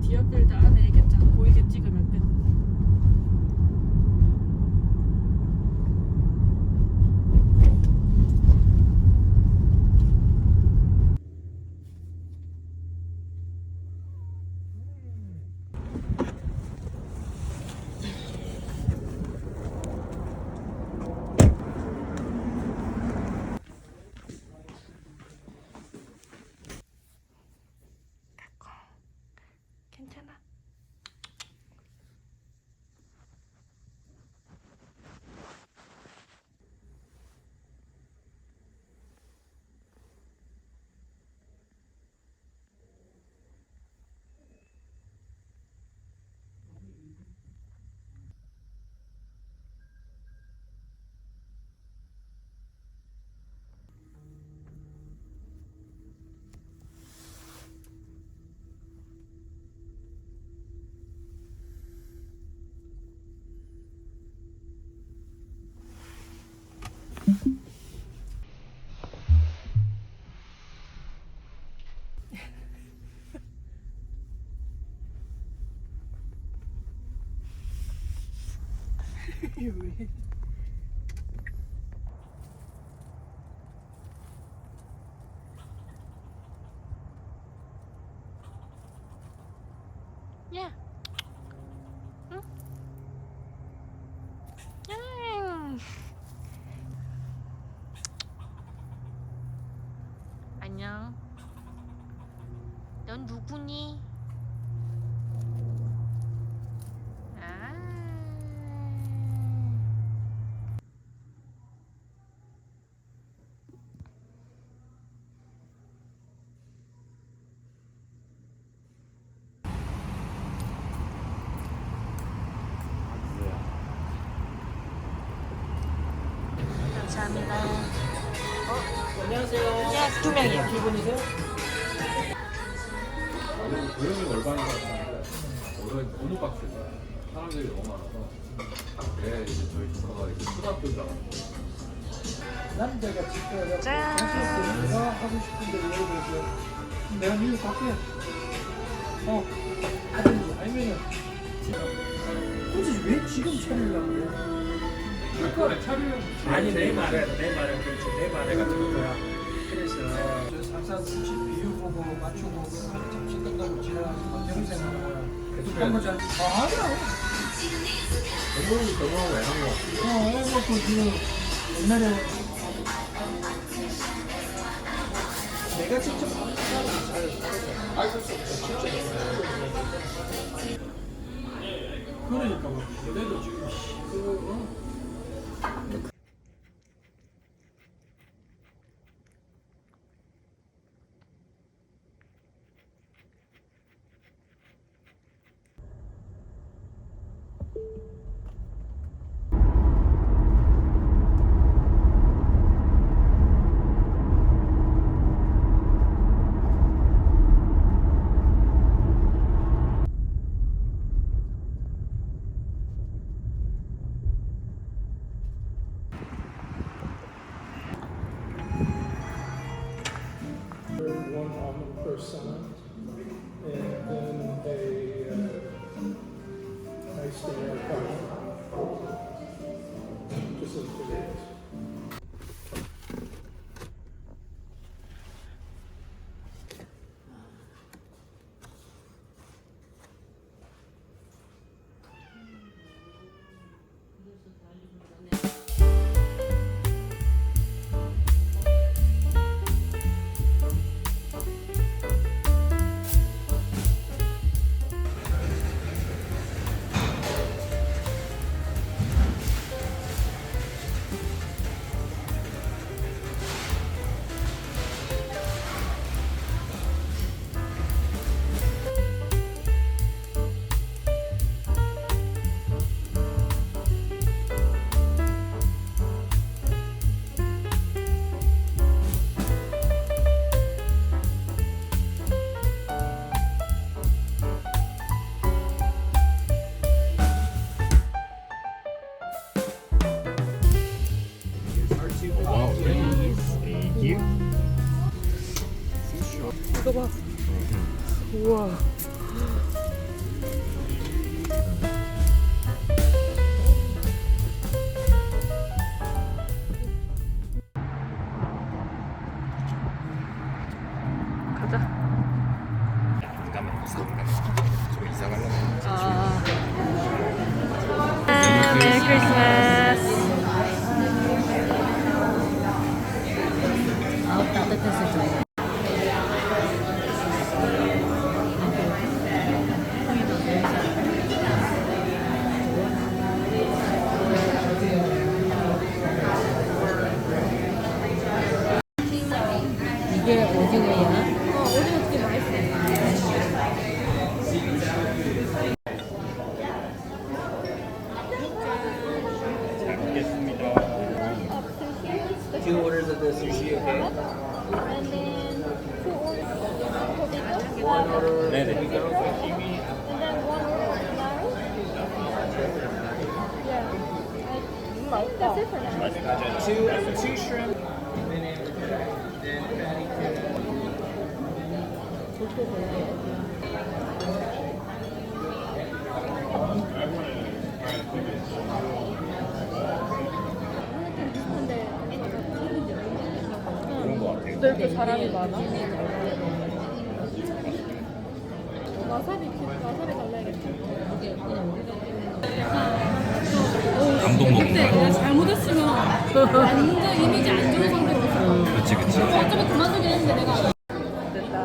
디어필드 안에 이렇게 쫙 보이게 찍으면 끝. 괜찮아. 왜? 야. 응? 안녕. 넌 누구니? 아. 감사합니다. 안녕하세요. 네, 2명이요. 두 분이세요? 조용히 얼마인 것 같은데 어느 박스가 사람들이 너무 많아서 네 이제 저희 조카가 이제 초등학교 줄 알았고 남자가 직접 짠. 내가 하고 싶은 대로 열어보세요. 내가 이거 갈게. 하든지 아니면은 굳이 왜 지금 차리려고 그래? 그러니까 차를 아니 내 말은 그렇지 내 말에 같은 거야. 그래서 저 상사 수치 비유 보고 맞추고 잠시 끝나고 지나가서 평생을 계속 한 거잖아. 아니야. 너무 왜한 거 해놓고 지금 옛날에 내가 직접 하는 사람이 잘 알수 없어. 그러니까 뭐 그대로 지금 그거 one almond per son, and then a nice coffee. Just as it is. 우와. 가자. 좀 이사 가려고. 메리 크리스마스. 따뜻해서 좋아요. 이게 오징어야? 오징어 되게 맛있어. 잘 먹겠습니다. Two orders of the sushi, okay? And then 2 orders of potato. One order 네네. of sashimi. And then 1 order of flour. Yeah. That's it for now. Two shrimp. 그런 거 같아요. 너 이렇게 사람이 많아? 와사비 달라야겠다. 감동 먹는 그때 내가 잘못했으면 완전 이미지 안 좋은 상태로 있었거든. 그치 그치. 어차피 그만두긴 했는데 내가 됐다.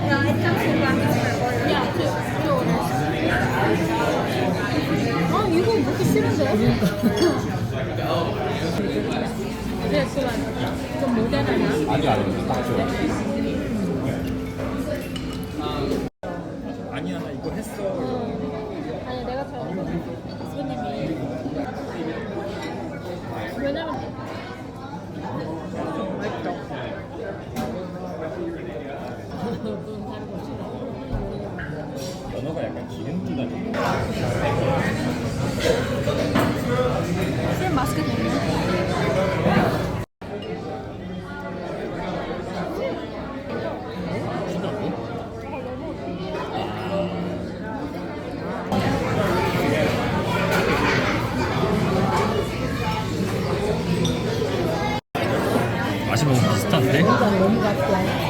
야, 아 이거 먹기 싫은데? 그래 그만 좀 모자라냐? 아니 아니 딱 좋아. 아니야, 나 이거 했어. 아니 내가 잘못했어. 손님이 왜냐면 연어가 약간 기름기가 좀. 술 맛있겠네. 맛이 너무 비슷한데? 너무 맛있어.